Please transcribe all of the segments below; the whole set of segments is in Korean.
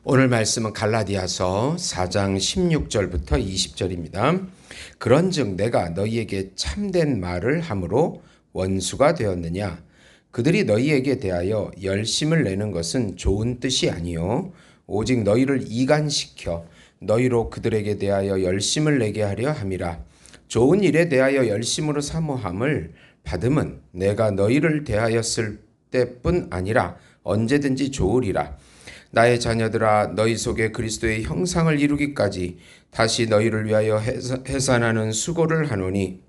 오늘 말씀은 갈라디아서 4장 16절부터 20절입니다. 그런즉 내가 너희에게 참된 말을 함으로 원수가 되었느냐? 그들이 너희에게 대하여 열심을 내는 것은 좋은 뜻이 아니요 오직 너희를 이간시켜 너희로 그들에게 대하여 열심을 내게 하려 함이라. 좋은 일에 대하여 열심으로 사모함을 받음은 내가 너희를 대하였을 때뿐 아니라 언제든지 좋으리라. 나의 자녀들아, 너희 속에 그리스도의 형상을 이루기까지 다시 너희를 위하여 해산하는 수고를 하노니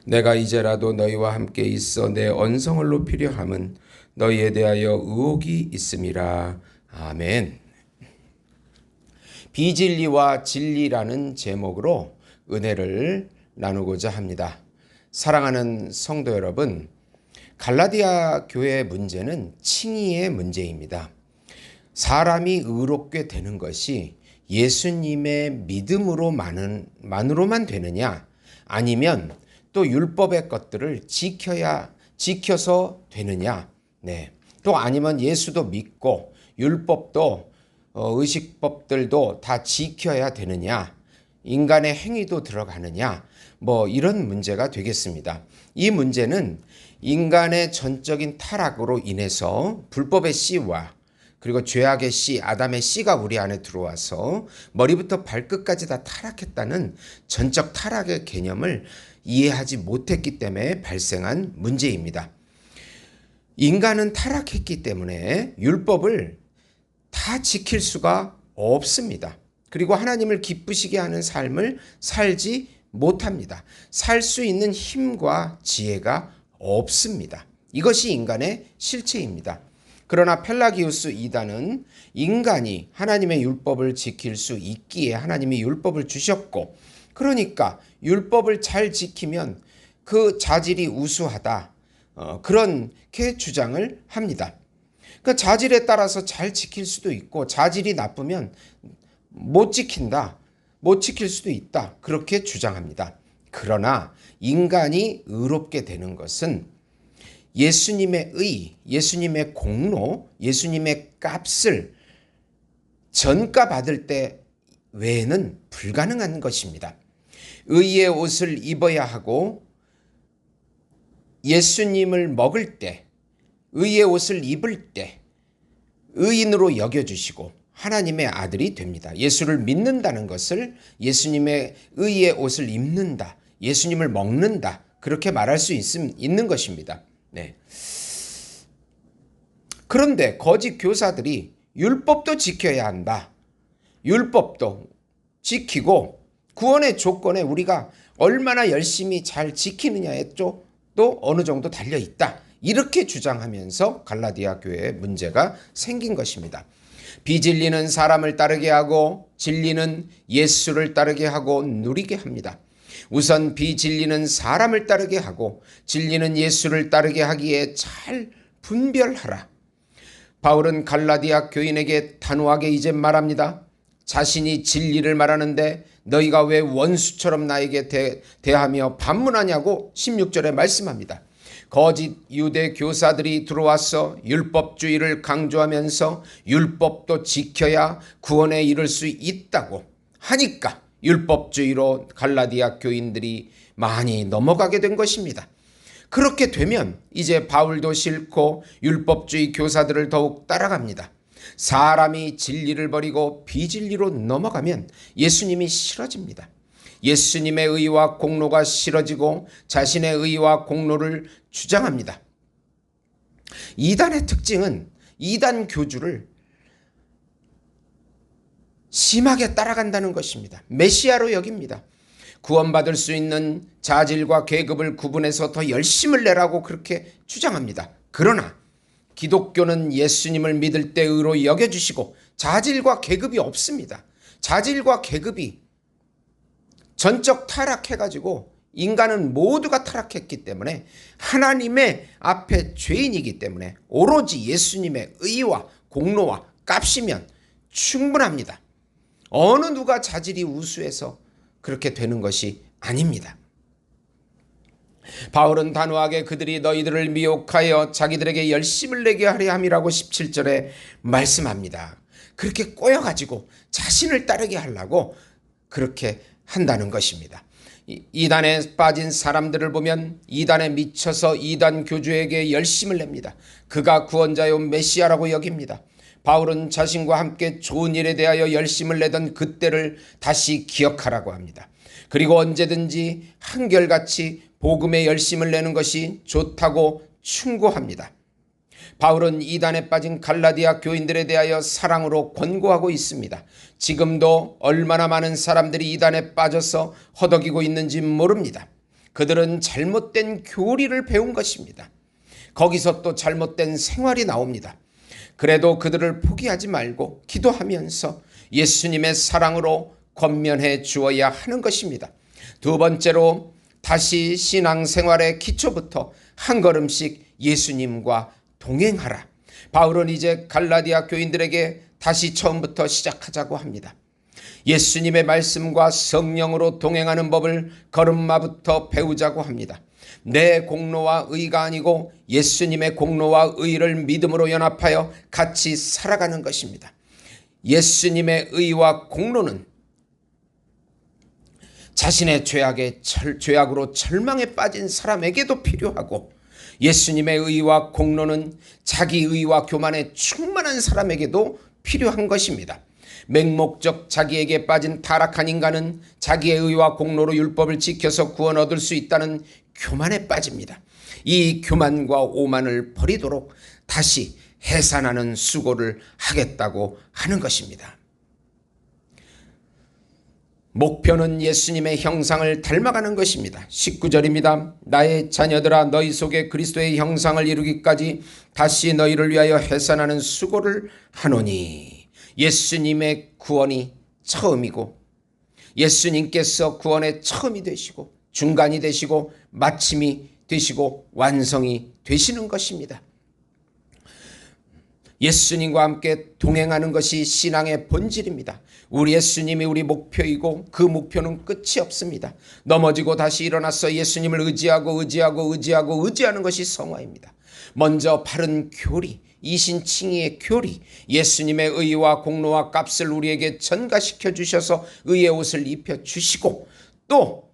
내가 이제라도 너희와 함께 있어 내 언성을 높이려 함은 너희에 대하여 의혹이 있음이라. 아멘. 비진리와 진리라는 제목으로 은혜를 나누고자 합니다. 사랑하는 성도 여러분, 갈라디아 교회의 문제는 칭의의 문제입니다. 사람이 의롭게 되는 것이 예수님의 믿음으로만으로만 되느냐, 아니면 또 율법의 것들을 지켜서 되느냐, 또 아니면 예수도 믿고 율법도 의식법들도 다 지켜야 되느냐, 인간의 행위도 들어가느냐, 이런 문제가 되겠습니다. 이 문제는 인간의 전적인 타락으로 인해서 불법의 씨와 그리고 죄악의 씨, 아담의 씨가 우리 안에 들어와서 머리부터 발끝까지 다 타락했다는 전적 타락의 개념을 이해하지 못했기 때문에 발생한 문제입니다. 인간은 타락했기 때문에 율법을 다 지킬 수가 없습니다. 그리고 하나님을 기쁘시게 하는 삶을 살지 못합니다. 살 수 있는 힘과 지혜가 없습니다. 이것이 인간의 실체입니다. 그러나 펠라기우스 이단은 인간이 하나님의 율법을 지킬 수 있기에 하나님이 율법을 주셨고, 그러니까 율법을 잘 지키면 그 자질이 우수하다, 그렇게 주장을 합니다. 그 자질에 따라서 잘 지킬 수도 있고 자질이 나쁘면 못 지킨다, 못 지킬 수도 있다, 그렇게 주장합니다. 그러나 인간이 의롭게 되는 것은 예수님의 의, 예수님의 공로, 예수님의 값을 전가 받을 때 외에는 불가능한 것입니다. 의의 옷을 입어야 하고 예수님을 먹을 때, 의의 옷을 입을 때 의인으로 여겨주시고 하나님의 아들이 됩니다. 예수를 믿는다는 것을 예수님의 의의 옷을 입는다, 예수님을 먹는다, 그렇게 말할 수 있는 것입니다. 그런데 거짓 교사들이 율법도 지켜야 한다, 율법도 지키고 구원의 조건에 우리가 얼마나 열심히 잘 지키느냐에 또 어느 정도 달려있다, 이렇게 주장하면서 갈라디아 교회에 문제가 생긴 것입니다. 비진리는 사람을 따르게 하고 진리는 예수를 따르게 하고 누리게 합니다. 우선 비진리는 사람을 따르게 하고 진리는 예수를 따르게 하기에 잘 분별하라. 바울은 갈라디아 교인에게 단호하게 이제 말합니다. 자신이 진리를 말하는데 너희가 왜 원수처럼 나에게 대하며 반문하냐고 16절에 말씀합니다. 거짓 유대 교사들이 들어와서 율법주의를 강조하면서 율법도 지켜야 구원에 이를 수 있다고 하니까 율법주의로 갈라디아 교인들이 많이 넘어가게 된 것입니다. 그렇게 되면 이제 바울도 싫고 율법주의 교사들을 더욱 따라갑니다. 사람이 진리를 버리고 비진리로 넘어가면 예수님이 싫어집니다. 예수님의 의와 공로가 싫어지고 자신의 의와 공로를 주장합니다. 이단의 특징은 이단 교주를 심하게 따라간다는 것입니다. 메시아로 여깁니다. 구원받을 수 있는 자질과 계급을 구분해서 더 열심을 내라고 그렇게 주장합니다. 그러나 기독교는 예수님을 믿을 때 의로 여겨주시고 자질과 계급이 없습니다. 자질과 계급이 전적 타락해가지고 인간은 모두가 타락했기 때문에 하나님의 앞에 죄인이기 때문에 오로지 예수님의 의와 공로와 값이면 충분합니다. 어느 누가 자질이 우수해서 그렇게 되는 것이 아닙니다. 바울은 단호하게 그들이 너희들을 미혹하여 자기들에게 열심을 내게 하려 함이라고 17절에 말씀합니다. 그렇게 꼬여가지고 자신을 따르게 하려고 그렇게 한다는 것입니다. 이단에 빠진 사람들을 보면 이단에 미쳐서 이단 교주에게 열심을 냅니다. 그가 구원자요 메시아라고 여깁니다. 바울은 자신과 함께 좋은 일에 대하여 열심을 내던 그때를 다시 기억하라고 합니다. 그리고 언제든지 한결같이 복음에 열심을 내는 것이 좋다고 충고합니다. 바울은 이단에 빠진 갈라디아 교인들에 대하여 사랑으로 권고하고 있습니다. 지금도 얼마나 많은 사람들이 이단에 빠져서 허덕이고 있는지 모릅니다. 그들은 잘못된 교리를 배운 것입니다. 거기서 또 잘못된 생활이 나옵니다. 그래도 그들을 포기하지 말고 기도하면서 예수님의 사랑으로 권면해 주어야 하는 것입니다. 두 번째로 다시 신앙생활의 기초부터 한 걸음씩 예수님과 동행하라. 바울은 이제 갈라디아 교인들에게 다시 처음부터 시작하자고 합니다. 예수님의 말씀과 성령으로 동행하는 법을 걸음마부터 배우자고 합니다. 내 공로와 의가 아니고 예수님의 공로와 의를 믿음으로 연합하여 같이 살아가는 것입니다. 예수님의 의와 공로는 자신의 죄악으로 절망에 빠진 사람에게도 필요하고, 예수님의 의와 공로는 자기 의와 교만에 충만한 사람에게도 필요한 것입니다. 맹목적 자기에게 빠진 타락한 인간은 자기의 의와 공로로 율법을 지켜서 구원 얻을 수 있다는 교만에 빠집니다. 이 교만과 오만을 버리도록 다시 해산하는 수고를 하겠다고 하는 것입니다. 목표는 예수님의 형상을 닮아가는 것입니다. 19절입니다. 나의 자녀들아, 너희 속에 그리스도의 형상을 이루기까지 다시 너희를 위하여 해산하는 수고를 하노니. 예수님의 구원이 처음이고, 예수님께서 구원의 처음이 되시고 중간이 되시고 마침이 되시고 완성이 되시는 것입니다. 예수님과 함께 동행하는 것이 신앙의 본질입니다. 우리 예수님이 우리 목표이고 그 목표는 끝이 없습니다. 넘어지고 다시 일어나서 예수님을 의지하는 것이 성화입니다. 먼저 바른 교리, 이신칭의의 교리, 예수님의 의와 공로와 값을 우리에게 전가시켜 주셔서 의의 옷을 입혀 주시고, 또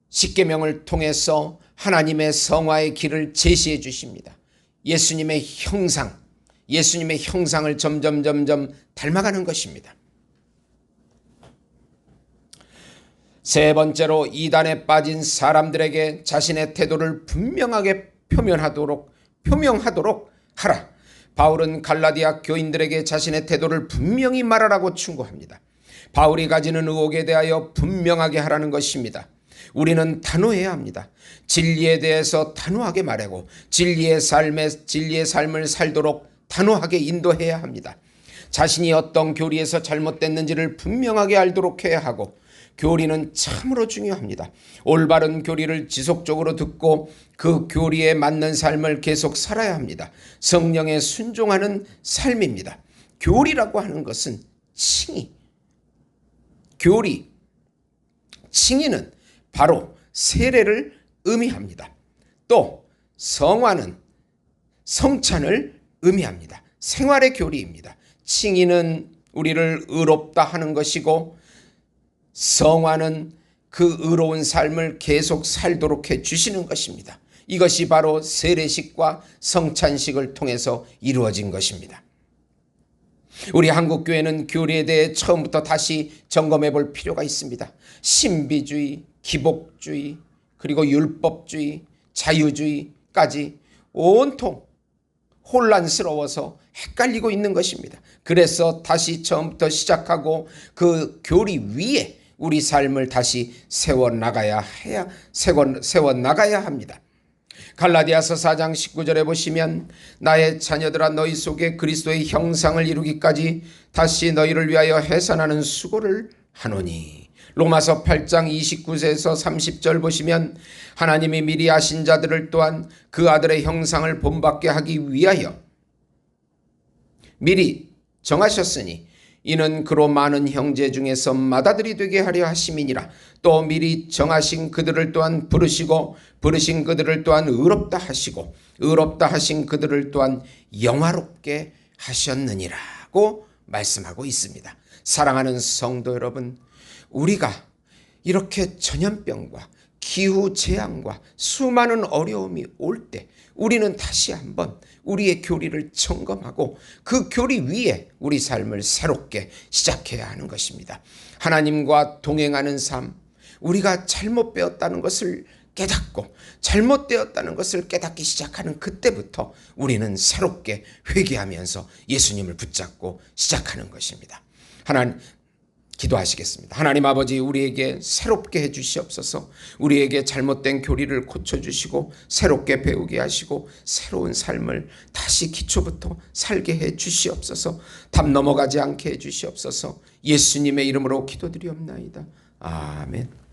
십계명을 통해서 하나님의 성화의 길을 제시해 주십니다. 예수님의 형상을 점점 닮아가는 것입니다. 세 번째로 이단에 빠진 사람들에게 자신의 태도를 분명하게 표명하도록 하라. 바울은 갈라디아 교인들에게 자신의 태도를 분명히 말하라고 충고합니다. 바울이 가지는 의혹에 대하여 분명하게 하라는 것입니다. 우리는 단호해야 합니다. 진리에 대해서 단호하게 말하고 진리의 삶을 살도록 단호하게 인도해야 합니다. 자신이 어떤 교리에서 잘못됐는지를 분명하게 알도록 해야 하고, 교리는 참으로 중요합니다. 올바른 교리를 지속적으로 듣고 그 교리에 맞는 삶을 계속 살아야 합니다. 성령에 순종하는 삶입니다. 교리라고 하는 것은 칭의는 바로 세례를 의미합니다. 또 성화는 성찬을 의미합니다. 생활의 교리입니다. 칭의는 우리를 의롭다 하는 것이고, 성화는 그 의로운 삶을 계속 살도록 해주시는 것입니다. 이것이 바로 세례식과 성찬식을 통해서 이루어진 것입니다. 우리 한국교회는 교리에 대해 처음부터 다시 점검해 볼 필요가 있습니다. 신비주의, 기복주의, 그리고 율법주의, 자유주의까지 온통 혼란스러워서 헷갈리고 있는 것입니다. 그래서 다시 처음부터 시작하고 그 교리 위에 우리 삶을 다시 세워나가야 합니다. 갈라디아서 4장 19절에 보시면 나의 자녀들아 너희 속에 그리스도의 형상을 이루기까지 다시 너희를 위하여 해산하는 수고를 하노니. 로마서 8장 29절에서 30절 보시면 하나님이 미리 아신 자들을 또한 그 아들의 형상을 본받게 하기 위하여 미리 정하셨으니 이는 그로 많은 형제 중에서 맏아들이 되게 하려 하심이니라. 또 미리 정하신 그들을 또한 부르시고 부르신 그들을 또한 의롭다 하시고 의롭다 하신 그들을 또한 영화롭게 하셨느니라고 말씀하고 있습니다. 사랑하는 성도 여러분, 우리가 이렇게 전염병과 기후재앙과 수많은 어려움이 올 때 우리는 다시 한번 우리의 교리를 점검하고 그 교리 위에 우리 삶을 새롭게 시작해야 하는 것입니다. 하나님과 동행하는 삶, 우리가 잘못 배웠다는 것을 깨닫고 잘못되었다는 것을 깨닫기 시작하는 그때부터 우리는 새롭게 회개하면서 예수님을 붙잡고 시작하는 것입니다. 하나님, 기도하시겠습니다. 하나님 아버지, 우리에게 새롭게 해주시옵소서. 우리에게 잘못된 교리를 고쳐주시고 새롭게 배우게 하시고 새로운 삶을 다시 기초부터 살게 해주시옵소서. 담 넘어가지 않게 해주시옵소서. 예수님의 이름으로 기도드리옵나이다. 아멘.